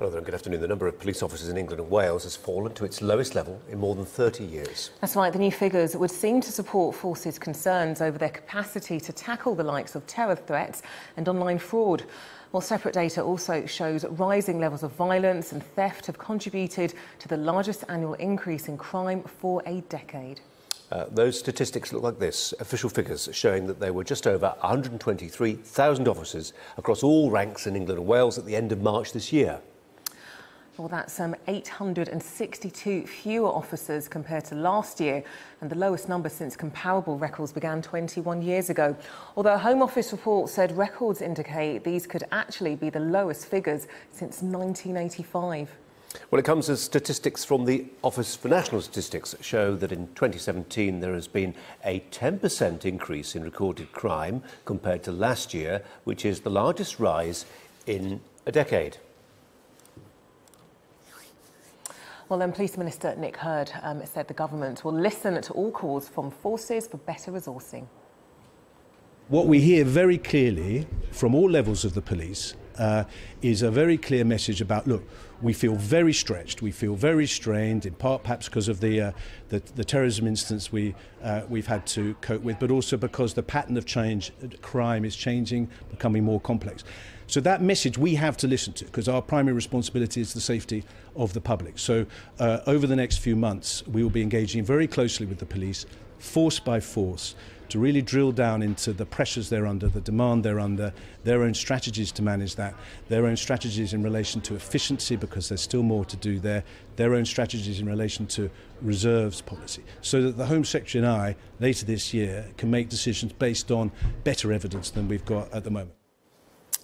Well, then, good afternoon. The number of police officers in England and Wales has fallen to its lowest level in more than 30 years. That's right. The new figures would seem to support forces' concerns over their capacity to tackle the likes of terror threats and online fraud. Well, separate data also shows rising levels of violence and theft have contributed to the largest annual increase in crime for a decade. Those statistics look like this. Official figures showing that there were just over 123,000 officers across all ranks in England and Wales at the end of March this year. Well, that's 862 fewer officers compared to last year, and the lowest number since comparable records began 21 years ago. Although a Home Office report said records indicate these could actually be the lowest figures since 1985. Well, it comes as statistics from the Office for National Statistics show that in 2017 there has been a 10% increase in recorded crime compared to last year, which is the largest rise in a decade. Well, then Police Minister Nick Hurd said the government will listen to all calls from forces for better resourcing. What we hear very clearly from all levels of the police is a very clear message about, look, we feel very stretched, we feel very strained, in part perhaps because of the terrorism instance we've had to cope with, but also because the pattern of crime is changing, becoming more complex. So that message we have to listen to, because our primary responsibility is the safety of the public. So over the next few months, we will be engaging very closely with the police, force by force, to really drill down into the pressures they're under, the demand they're under, their own strategies to manage that, their own strategies in relation to efficiency, because there's still more to do there, their own strategies in relation to reserves policy, so that the Home Secretary and I, later this year, can make decisions based on better evidence than we've got at the moment.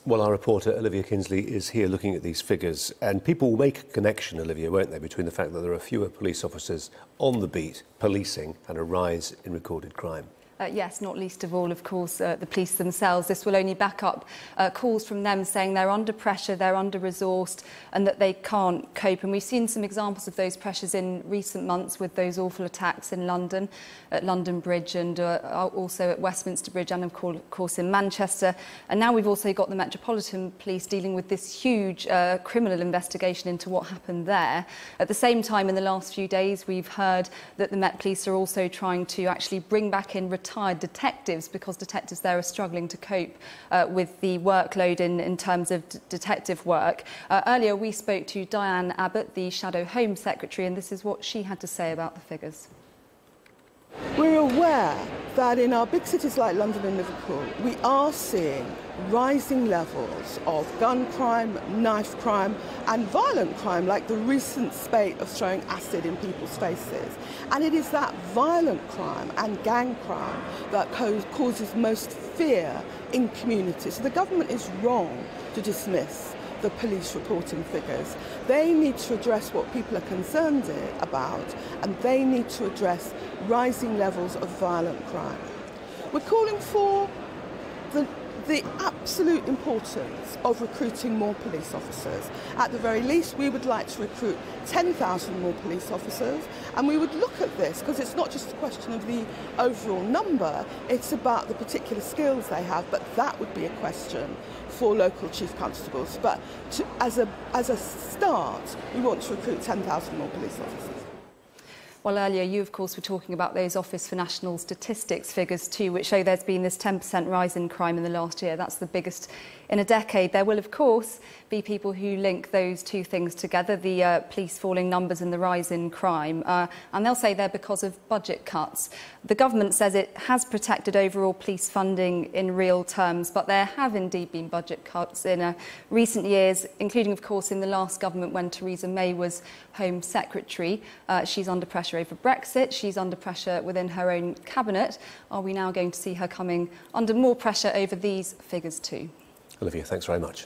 Well, our reporter Olivia Kinsley is here looking at these figures, and people will make a connection, Olivia, won't they, between the fact that there are fewer police officers on the beat policing and a rise in recorded crime. Yes, not least of all, of course, the police themselves. This will only back up calls from them saying they're under pressure, they're under-resourced and that they can't cope. And we've seen some examples of those pressures in recent months with those awful attacks in London, at London Bridge and also at Westminster Bridge and, of course, in Manchester. And now we've also got the Metropolitan Police dealing with this huge criminal investigation into what happened there. At the same time, in the last few days, we've heard that the Met Police are also trying to actually bring back in retired detectives, because detectives there are struggling to cope with the workload in terms of detective work. Earlier we spoke to Diane Abbott, the Shadow Home Secretary, and this is what she had to say about the figures. We're aware that in our big cities like London and Liverpool, we are seeing rising levels of gun crime, knife crime and violent crime, like the recent spate of throwing acid in people's faces. And it is that violent crime and gang crime that causes most fear in communities. So the government is wrong to dismiss the police reporting figures. They need to address what people are concerned about, and they need to address rising levels of violent crime. We're calling for the absolute importance of recruiting more police officers. At the very least, we would like to recruit 10,000 more police officers, and we would look at this because it's not just a question of the overall number, it's about the particular skills they have, but that would be a question for local chief constables. But as a start, we want to recruit 10,000 more police officers. Well, earlier you, of course, were talking about those Office for National Statistics figures too, which show there's been this 10% rise in crime in the last year. That's the biggest in a decade. There will, of course, be people who link those two things together, the police falling numbers and the rise in crime, and they'll say they're because of budget cuts. The government says it has protected overall police funding in real terms, but there have indeed been budget cuts in recent years, including, of course, in the last government when Theresa May was Home Secretary. She's under pressure over Brexit. She's under pressure within her own cabinet. Are we now going to see her coming under more pressure over these figures too? Olivia, thanks very much.